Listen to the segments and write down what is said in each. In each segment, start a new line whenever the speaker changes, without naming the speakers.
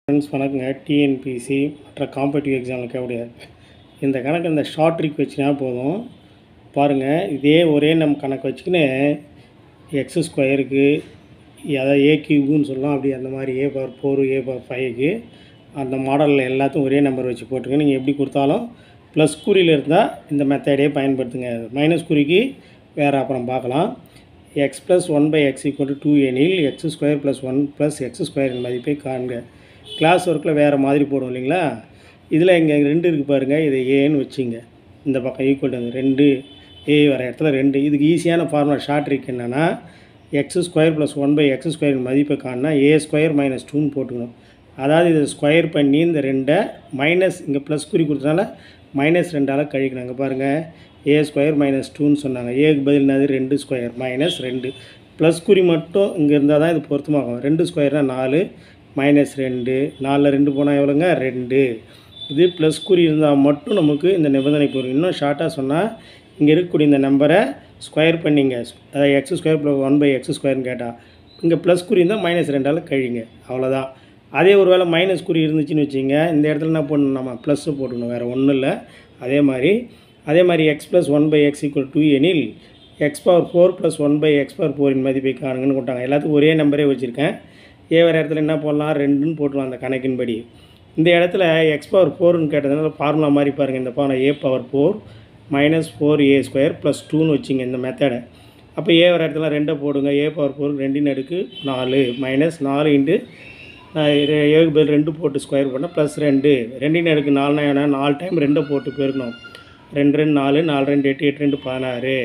Friends வணக்கங்க. TNPSC மற்ற competitive எக்ஸாமுக்கு கேட்கக்கூடிய இந்த கணக்கு இந்த ஷார்ட் ட்ரிக் வச்சுனா போதும். பாருங்கள், இதே ஒரே நம்ம கணக்கு வச்சுக்கின்னு எக்ஸ் ஸ்கொயருக்கு அதாவது ஏ கியூப்னு சொல்லலாம். அப்படி அந்த மாதிரி A/4 A/5க்கு அந்த மாடலில் எல்லாத்தையும் ஒரே நம்பர் வச்சு போட்டுருங்க. நீங்கள் எப்படி கொடுத்தாலும் ப்ளஸ் குறியில் இருந்தால் இந்த மெத்தடே பயன்படுத்துங்க. மைனஸ் குறிக்கு வேறு அப்புறம் பார்க்கலாம். எக்ஸ் ப்ளஸ் 1/x = 2 எனில் x² + 1 + x² மதிப்பை காண்க. கிளாஸ் ஒர்க்கில் வேறு மாதிரி போடும் இல்லைங்களா? இதில் இங்கே 2 இருக்குது பாருங்கள். இதை ஏன்னு வச்சுங்க. இந்த பக்கம் ஈக்குவல் டு 2 ஏ வர இடத்துல 2. இதுக்கு ஈஸியான ஃபார்முலா ஷார்ட் ட்ரிக் என்னென்னா x² + 1/x² மதிப்பை காணா A² - 2ன்னு போட்டுக்கணும். அதாவது இதை ஸ்கொயர் பண்ணி இந்த 2 மைனஸ் இங்கே ப்ளஸ் குறி கொடுத்தனால -2ஆல் கழிக்கணும். அங்கே பாருங்கள், A² - 2ன்னு சொன்னாங்க. ஏக்கு பதில் என்னது 2² - 2 ப்ளஸ் குறி மட்டும் இங்கே இருந்தால் தான் இது பொருத்தமாகும். 2² 4 -2 4ல் 2 போனால் எவ்வளோங்க 2. இது ப்ளஸ் குறி இருந்தால் மட்டும் நமக்கு இந்த நிபந்தனை பொருள். இன்னும் ஷார்ட்டாக சொன்னால் இங்கே இருக்கக்கூடிய இந்த நம்பரை ஸ்கொயர் பண்ணிங்க. அதாவது x² + 1/x²ன்னு கேட்டால் இங்கே ப்ளஸ் குறி இருந்தால் -2ஆல் கழிங்க. அவ்வளோதான். அதே ஒரு வேளை மைனஸ் குறி இருந்துச்சுன்னு வச்சுங்க, இந்த இடத்துல என்ன பண்ணணும், நம்ம ப்ளஸ்ஸு போட்டுக்கணும். வேறு ஒன்றும் இல்லை. அதே மாதிரி x + 1/x = 2 எனில் x⁴ + 1/x⁴ மதிப்பை காணுங்கன்னு கொடுத்தாங்க. எல்லாத்துக்கும் ஒரே நம்பரே வச்சுருக்கேன். ஏ வர இடத்துல என்ன போடலாம், 2ன்னு போட்டுலாம் அந்த கணக்கின்படி. இந்த இடத்துல x⁴ கேட்டதுனால ஃபார்முலா மாதிரி பாருங்கள். இந்த ஃபார்முலா A⁴ - 4A² + 2ன்னு வச்சுங்க இந்த மெத்தடை. அப்போ ஏ வர இடத்துல 2 போடுங்க. A⁴ 2 4 -4 இன்ட்டு ஏக்கு பதில் 2 போட்டு ஸ்கொயர் பண்ணால் +2 2 4னா என்ன, 4 டைம் 2 போட்டு பெருக்கணும். 2 4 4 2 8 8 2 16.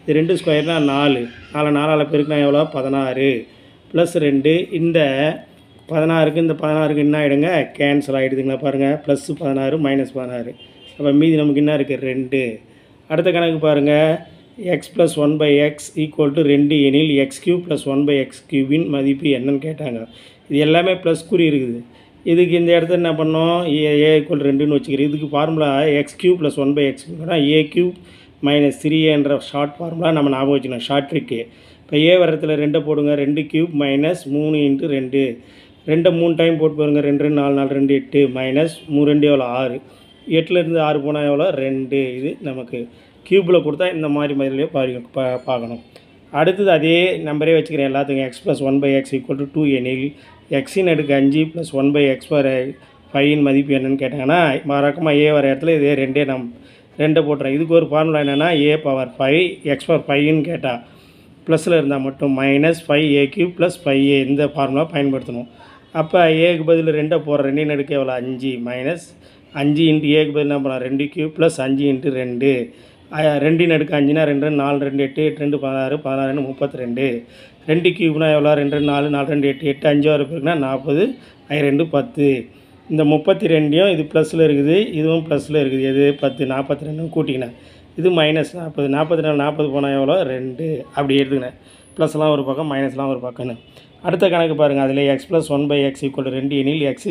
இது 2 ஸ்கொயர்னா 4 4ஆல் பெருக்கினா எவ்வளோ 16 +2. இந்த 16க்கு இந்த 16க்கு என்ன ஆகிடுங்க, கேன்சல் ஆகிடுதுங்களா பாருங்கள். +16 -16. அப்போ மீதி நமக்கு என்ன இருக்குது 2. அடுத்த கணக்கு பாருங்கள். x + 1/x = 2 எனில் x³ + 1/x³ மதிப்பு என்னன்னு கேட்டாங்க. இது எல்லாமே ப்ளஸ் குறி இருக்குது. இதுக்கு இந்த இடத்துல என்ன பண்ணோம், A = 2ன்னு வச்சுக்கிறேன். இதுக்கு formula x³ + 1/x A³ - 3a என்ற ஷார்ட் ஃபார்முலா நம்ம ஞாபகம் வச்சுக்கணும், ஷார்ட் ட்ரிக்கு. இப்போ ஏ வரத்தில் 2 போடுங்க. 2³ - 3 × 2 2 3 டைம் போட்டு பாருங்க. 2 4 4 2 8 -3 2 எவ்வளோ 6 8லேருந்து 6 போனால் எவ்வளோ 2. இது நமக்கு க்யூப்பில் கொடுத்தா இந்த மாதிரி மாதிரிலே பார்க்கணும். அடுத்தது அதே நம்பரே வச்சுக்கிறேன் எல்லாத்துக்கும். x + 1/x = 2 எனில் x⁴ + 1/x⁴ மதிப்பு என்னன்னு கேட்டாங்கன்னா மறக்காமல் ஏ வர இடத்துல இதே 2 போட்டுறேன். இதுக்கு ஒரு ஃபார்முலா என்னென்னா A⁴ x⁴ கேட்டால் ப்ளஸில் இருந்தால் மட்டும் -5a³ + 5a இந்த ஃபார்முலா பயன்படுத்தணும். அப்போ ஏக்கு பதில் 2 போடுறேன். 2 எவ்வளோ 5 -5 இன்ட்டு ஏக்கு பதில் என்ன பண்ணலாம் 2³ + 5 × 2 2 5னா 2 4 2 8 8 2 16 16 32 2³ எவ்வளோ 2 4 4 2 8 8 5 வர பிறகுனா 40 2 10. இந்த 32யும் இது ப்ளஸில் இருக்குது, இதுவும் ப்ளஸில் இருக்குது. எது 10 42 கூட்டிக்கினேன். இது -40 44 40 போனால் எவ்வளோ 2. அப்படி எடுத்துக்கினேன். ப்ளஸ்லாம் ஒரு பக்கம் மைனஸ்லாம் ஒரு பக்கம்னு. அடுத்த கணக்கு பாருங்கள். அதில் x + 1/x = 2 எனில் x⁴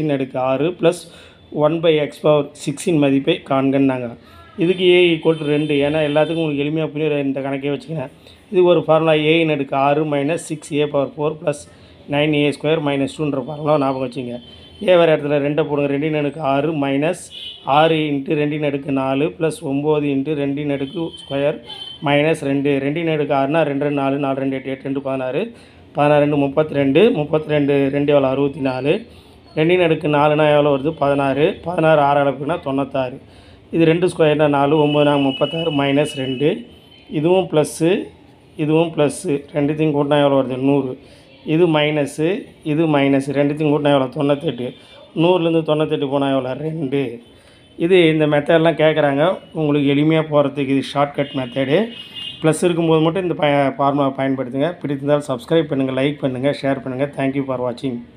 + 1/x⁴ மதிப்பை காண்கன்னாங்க. இதுக்கு A = 2. ஏன்னா எல்லாத்துக்கும் உங்களுக்கு எளிமையாக புரியுற இந்த கணக்கே வச்சுக்கிறேன். இதுக்கு ஒரு formula A⁴ - 6a⁴ + 9a² - 2ன்ற formula ஞாபகம் வச்சுங்க. ஏ வர இடத்துல 2 போடுங்க. 2 6 -6 × 2 4 + 9 × 2 2 -2 2 6னா 2 4 4 2 8 8 2 16 16 32 32 2 எவ்வளோ 64 2 4னா எவ்வளோ வருது 16 16 6 அளப்புக்குனா 96. இது 2 ஸ்கொயர்னா 4 9 36 -2. இதுவும் ப்ளஸ்ஸு இதுவும் ப்ளஸ்ஸு. ரெண்டுத்தையும் கூட்டினா எவ்வளோ வருது 100. இது மைனஸு இது மைனஸு. ரெண்டுத்தையும் கூட்டினா எவ்வளோ 98. 100லேருந்து 98 போனால் எவ்வளோ 2. இது இந்த மெத்தடெலாம் கேட்குறாங்க. உங்களுக்கு எளிமையாக போகிறதுக்கு இது ஷார்ட்கட் மெத்தடு. ப்ளஸ் இருக்கும்போது மட்டும் இந்த ஃபார்முலா பயன்படுத்துங்க. பிடித்திருந்தால் சப்ஸ்கிரைப் பண்ணுங்கள், லைக் பண்ணுங்கள், ஷேர் பண்ணுங்கள். தேங்க்யூ ஃபார் வாட்சிங்.